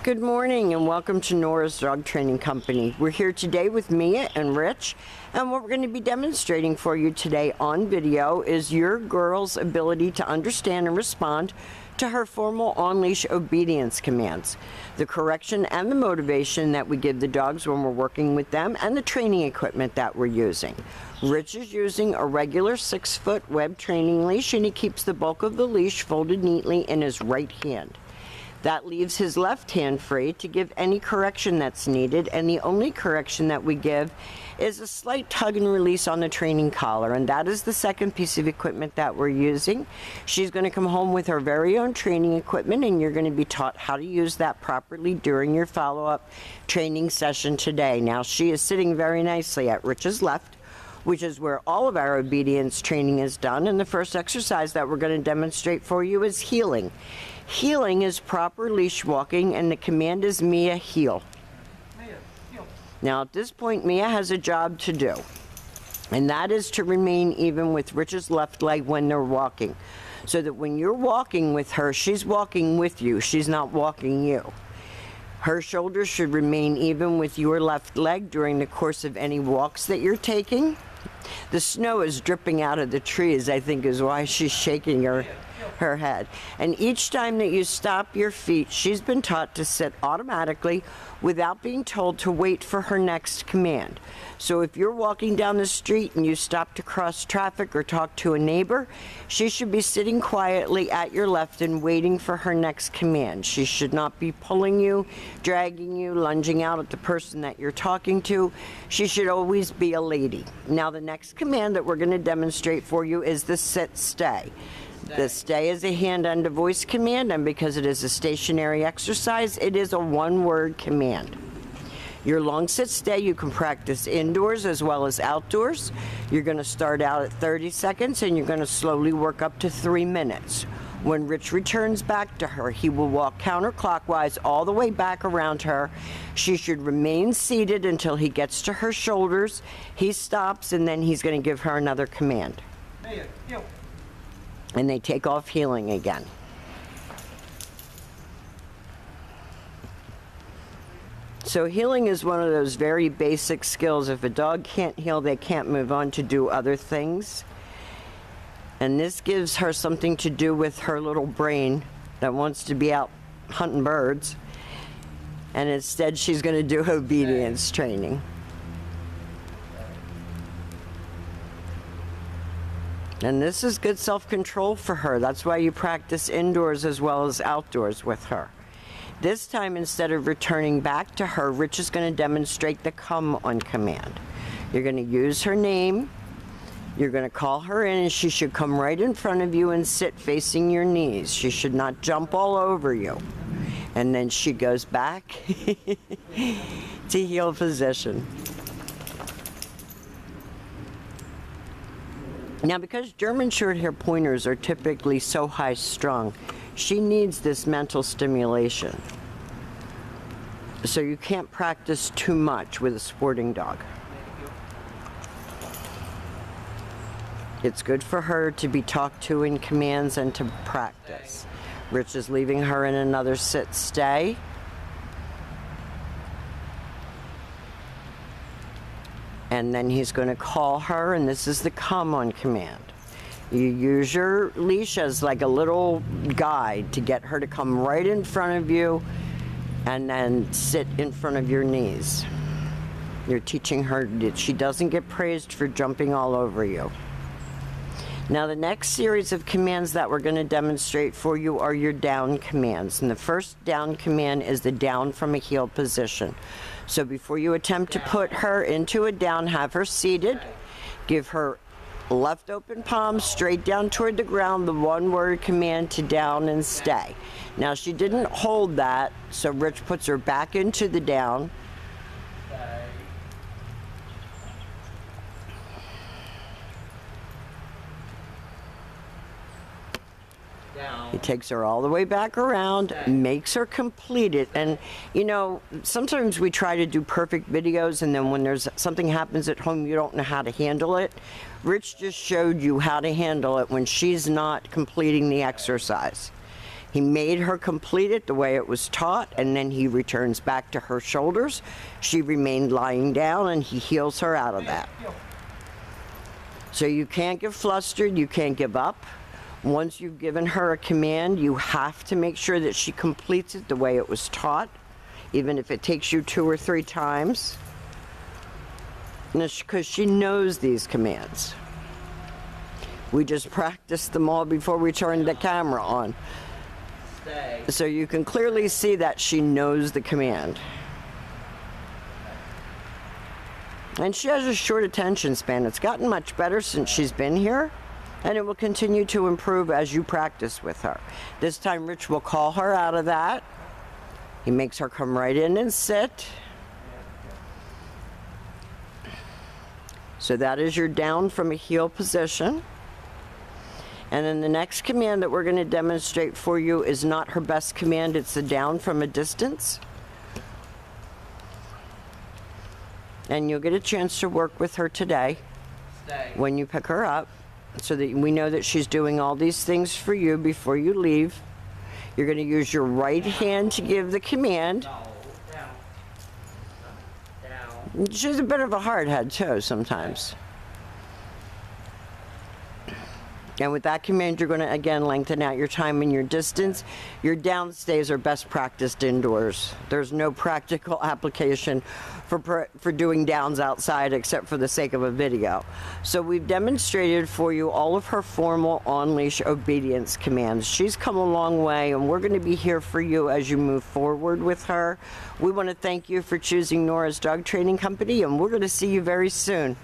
Good morning and welcome to Nora's Dog Training Company. We're here today with Mia and Rich, and what we're going to be demonstrating for you today on video is your girl's ability to understand and respond to her formal on-leash obedience commands, the correction and the motivation that we give the dogs when we're working with them, and the training equipment that we're using. Rich is using a regular 6-foot web training leash, and he keeps the bulk of the leash folded neatly in his right hand. That leaves his left hand free to give any correction that's needed, and the only correction that we give is a slight tug and release on the training collar, and that is the second piece of equipment that we're using. She's going to come home with her very own training equipment, and you're going to be taught how to use that properly during your follow-up training session today. Now, she is sitting very nicely at Rich's left, which is where all of our obedience training is done, and the first exercise that we're going to demonstrate for you is heeling. Heeling is proper leash walking, and the command is Mia, heel. Mia, heel. Now at this point, Mia has a job to do, and that is to remain even with Rich's left leg when they're walking, so that when you're walking with her, she's walking with you, she's not walking you. Her shoulders should remain even with your left leg during the course of any walks that you're taking. The snow is dripping out of the trees, I think is why she's shaking her head. And each time that you stop your feet, she's been taught to sit automatically without being told to wait for her next command. So if you're walking down the street and you stop to cross traffic or talk to a neighbor, she should be sitting quietly at your left and waiting for her next command. She should not be pulling you, dragging you, lunging out at the person that you're talking to. She should always be a lady. Now the next command that we're going to demonstrate for you is the sit stay. The stay is a hand under voice command, and because it is a stationary exercise, it is a one-word command. Your long sit stay you can practice indoors as well as outdoors. You're going to start out at 30 seconds and you're going to slowly work up to 3 minutes. When Rich returns back to her, he will walk counterclockwise all the way back around her. She should remain seated until he gets to her shoulders. He stops, and then he's going to give her another command. Mia, heel. And they take off heeling again. So heeling is one of those very basic skills. If a dog can't heel, they can't move on to do other things. And this gives her something to do with her little brain that wants to be out hunting birds. And instead she's going to do obedience training. And this is good self-control for her. That's why you practice indoors as well as outdoors with her. This time, instead of returning back to her, Rich is going to demonstrate the come on command. You're going to use her name. You're going to call her in, and she should come right in front of you and sit facing your knees. She should not jump all over you. And then she goes back to heel position. Now, because German Shorthair Pointers are typically so high-strung, she needs this mental stimulation. So you can't practice too much with a sporting dog. It's good for her to be talked to in commands and to practice. Rich is leaving her in another sit stay. And then he's going to call her, and this is the come on command. You use your leash as like a little guide to get her to come right in front of you and then sit in front of your knees. You're teaching her that she doesn't get praised for jumping all over you. Now the next series of commands that we're going to demonstrate for you are your down commands. And the first down command is the down from a heel position. So before you attempt to put her into a down, have her seated. Give her left open palm straight down toward the ground, the one-word command to down and stay. Now she didn't hold that, so Rich puts her back into the down. He takes her all the way back around, makes her complete it. And, you know, sometimes we try to do perfect videos, and then when there's something happens at home, you don't know how to handle it. Rich just showed you how to handle it when she's not completing the exercise. He made her complete it the way it was taught, and then he returns back to her shoulders. She remained lying down, and he heals her out of that. So you can't get flustered, you can't give up. Once you've given her a command, you have to make sure that she completes it the way it was taught, even if it takes you 2 or 3 times. Because she knows these commands. We just practiced them all before we turned the camera on. Stay. So you can clearly see that she knows the command. And she has a short attention span. It's gotten much better since she's been here, and it will continue to improve as you practice with her. This time Rich will call her out of that. He makes her come right in and sit. So that is your down from a heel position. And then the next command that we're going to demonstrate for you is not her best command. It's the down from a distance. And you'll get a chance to work with her today Stay. when you pick her up, so that we know that she's doing all these things for you before you leave. You're going to use your right hand to give the command. No. Down. Down. She's a bit of a hard head too sometimes. And with that command, you're going to again lengthen out your time and your distance. Your down stays are best practiced indoors. There's no practical application for doing downs outside except for the sake of a video. So we've demonstrated for you all of her formal on-leash obedience commands. She's come a long way, and we're going to be here for you as you move forward with her. We want to thank you for choosing Nora's Dog Training Company, and we're going to see you very soon.